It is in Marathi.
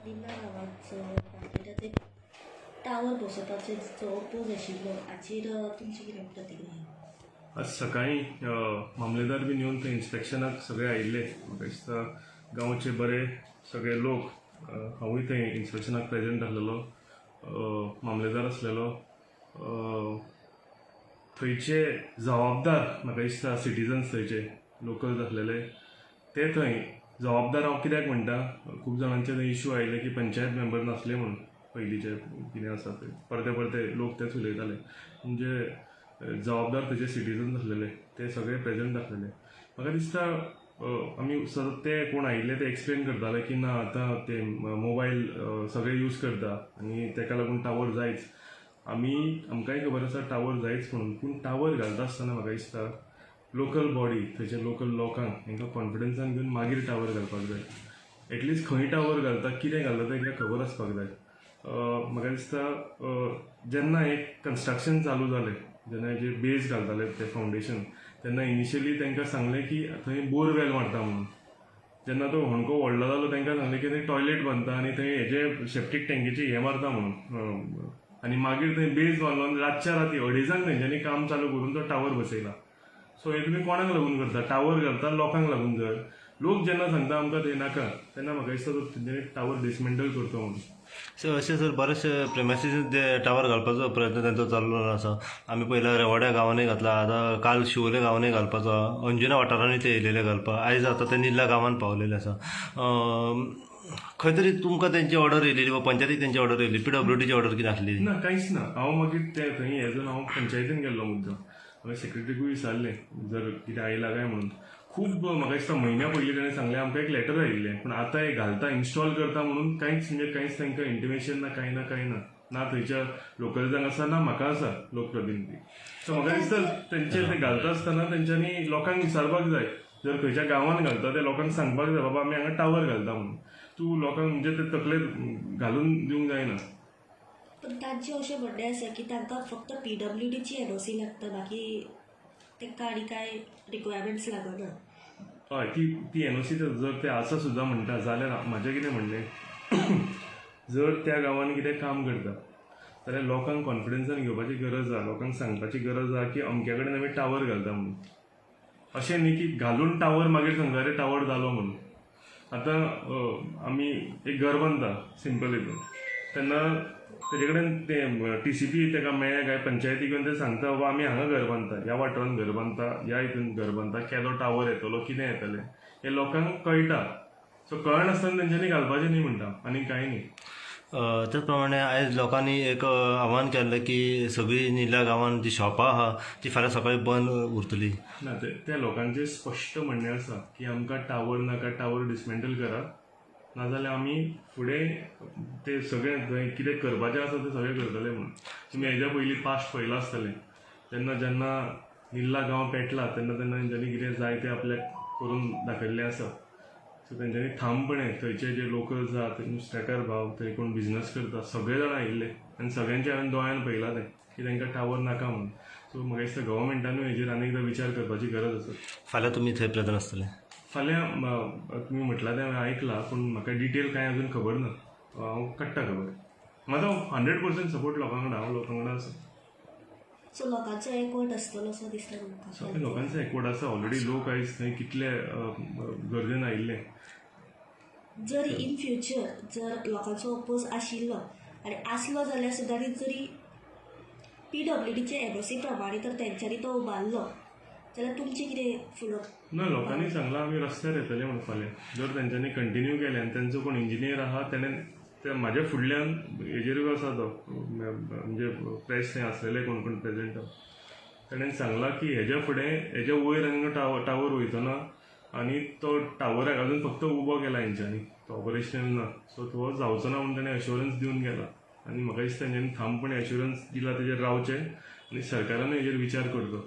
निमण्या गांवांचो बाकीचे टावर बसोवपाचो जो ओपोज आशिल्लो हाचेर तुमची कितें प्रतिक्रिया? आज सकाळी मामलेदार बीन येवन थंय इन्स्पेक्शनाक सगळे आयिल्ले. म्हाका दिसता गांवचे बरे सगळे लोक. हांवूय थंय इन्स्पेक्शनाक प्रेजेंट आसलेलो, मामलेदार आसलेलो. थंयचे जबाबदार म्हाका दिसता सिटीजन्स थंयचे लोकल्स आसलेले ते थंय जबाबदार. हांव कित्याक म्हणटा, खूब जाणांचे थंय इश्यू आयिल्ले की पंचायत मेंबर नासले म्हणून. पयलींचे कितें आसा ते परते परते लोक तेच उलयताले. म्हणजे जबाबदार थंयचे सिटीजन्स आसलेले ते सगळे प्रेजेंट आसलेले. म्हाका दिसता आमी सतत ते कोण आयिल्ले ते एक्सप्लेन करताले की ना आतां ते मोबायल सगळे यूज करता आनी तेका लागून टावर जायच. आमकांय खबर आसा टावर जायच म्हणून, पूण टावर घालता आसतना म्हाका दिसता लोकल बॉडी थंयच्या लोकल लोकांक तांकां कॉन्फिडन्सान घेवन मागीर टावर घालपाक जाय. एटलिस्ट खंय टावर घालता, कितें घालता तें कितें खबर आसपाक जाय. म्हाका दिसता जेन्ना एक कन्स्ट्रक्शन चालू जालें, जेन्ना हेजे बेज घालताले ते फावंडेशन, तेन्ना इनिशियली तांकां सांगलें की थंय बोरवेल मारता म्हणून. जेन्ना तो होणको व्हडलो जालो तांकां सांगलें की थंय टॉयलेट बांदता आनी थंय हेजे सेप्टीक टँकीचे हे मारता म्हणून. आनी मागीर थंय बेज बांदलो आनी रातच्या राती 2:30 तेंच्यांनी काम चालू करून तो टावर बसयला. सो हे तुमी कोणाक लागून करता? टावर घालता लोकांक लागून. जर लोक जेन्ना सांगता आमकां थंय नाका, तेन्ना म्हाका दिसता तेंच्यांनी टावर डिसमेंटल करचो म्हणून. अशें सर बरेचशे प्रेमासीस जे टावर घालपाचो प्रयत्न तांचो चालू आसा. आमी पयला रेवाड्या गांवांनी घातला, आतां काल शिवोले गांवांनी घालपाचो, अंजुना वाठारांनी ते येयलेले घालपाक. आयज आतां ते निल्ला गांवांत पावलेले आसा. खंय तरी तुमकां तेंची ऑर्डर येयलेली वा पंचायतीक तेंची ऑर्डर येयली, PWDची ऑर्डर कितें आसली? ना, कांयच ना. हांव मागीर ते थंय हे जावन हांव पंचायतीन गेल्लो मुद्दम. हांवें सेक्रेटरीकूय विचारलें जर कितें आयलां काय म्हणून. खूब म्हाका दिसता म्हयन्या पयलीं ताणें सांगलें आमकां एक लेटर आयिल्लें, पूण आतां हे घालता इन्स्टॉल करता म्हणून कांयच तांकां इंटिमेशन ना, कांय ना थंयच्या लोकल्सांक आसा ना म्हाका आसा लोकप्रतिनिधी. सो म्हाका दिसता तेंचे ते घालता आसतना तेंच्यांनी लोकांक विचारपाक जाय. जर खंयच्या गांवांत घालता ते लोकांक सांगपाक जाय बाबा आमी हांगा टावर घालता म्हणून. तूं लोकांक म्हणजे ते तकले घालून दिवंक जायना. पण तांचे अशें म्हणणें आसा की तांकां फक्त PWDची NOC लागता, बाकी तांकां आनी कांय रिक्वायरमेंट्स लागना. हय, ती NOC जर ते आसा सुद्दां म्हणटा जाल्यार म्हाजें कितें म्हणणें, जर त्या गांवांन कितें काम करता जाल्यार लोकांक कॉन्फिडन्सान घेवपाची गरज आसा. लोकांक सांगपाची गरज आसा की अमके कडेन आमी टावर घालता म्हणून. अशें न्ही की घालून टावर मागीर सांगता रे टावर जालो म्हणून. आतां आमी एक घर बांदता सिंपल हितून, तेन्ना तेजे कडेन ते TCP ताका मेळ्ळें काय पंचायतीक येवन ते सांगता बाबा आमी हांगा घर बांदता, ह्या वाठारांत घर बांदता, ह्या हितून घर बांदता, केदो टावर येतलो, कितें येतलें हें लोकांक कळटा. सो कळनासतना तेंच्यांनी घालपाचें न्ही म्हणटा, आनी कांय न्ही. त्याच प्रमाणे आयज लोकांनी एक आव्हान केल्लें की सगळीं निल्या गांवांत जी शॉपां आहा ती फाल्यां सकाळीं बंद उरतली. ना, त्या लोकांचें स्पश्ट म्हणणें आसा की आमकां टावर नाका, टावर डिसमेंटल करा, नाजाल्यार आमी फुडें ते सगळें थंय कितें करपाचें आसा तें सगळें करतले म्हणून. तुमी हेज्या पयलीं पास्ट पयलां आसतलें, जेन्ना निल्ला गांव पेटला तेन्ना तेंच्यांनी कितें जाय तें आपल्याक करून दाखयल्लें आसा. सो तेंच्यांनी ठामपणे थंयचे जे लोकल्स आहा, नुस्तेकार भाव, थंय कोण बिजनस करता, सगळे जाण आयिल्ले आनी सगळ्यांचे हांवें दोळ्यान पळयलां तें की तांकां टावर नाका म्हणून. सो म्हाका दिसता गव्हर्मेंटानूय हेजेर आनी एकदां विचार करपाची गरज आसा. फाल्यां तुमी थंय प्रेजंट आसतले? फाल्यां तुमी म्हटलां तें हांवें आयकलां, पूण म्हाका डिटेल कांय अजून खबर ना. हांव काडटा खबर. म्हाजो 100% सपोर्ट लोकां वांगडा, हांव लोकां वांगडा आसा. सो लोकांचो एकवट आसतलो असो दिसता तुमकां? सगळे लोकांचो एकवट आसा. ऑलरेडी लोक आयज थंय कितले गरजेन आयिल्ले. जर इन फ्युचर जर लोकांचो ओपोज आशिल्लो आनी आसलो जाल्यार सुद्दां जरी PWDचे NOC प्रमाणे तर तेंच्यांनी तो उबारलो जाल्यार तुमचें कितें फुडो? ना, लोकांनी सांगलां आमी रस्त्यार येतले म्हणून फाल्यां. जर तेंच्यांनी कंटिन्यू केलें आनी तेंचो कोण इंजिनियर आहा तेणें ते म्हाज्या फुडल्यान हेजेरूय आसा तो म्हणजे प्रेस थंय आसलेले कोण प्रेजेंट आहा, तेणें सांगलां की हेज्या फुडें हेज्या वयर आनी टावर वयचो ना आनी तो टावराक अजून फक्त उबो केला हेंच्यांनी, तो ऑपरेशनल ना. सो तो जावचो ना म्हणून ताणें अश्युरन्स दिवन गेला. आनी म्हाका दिसता तेंच्यांनी ठामपणे अश्युरन्स दिला तेजेर रावचें आनी सरकारानूय हेजेर विचार करचो.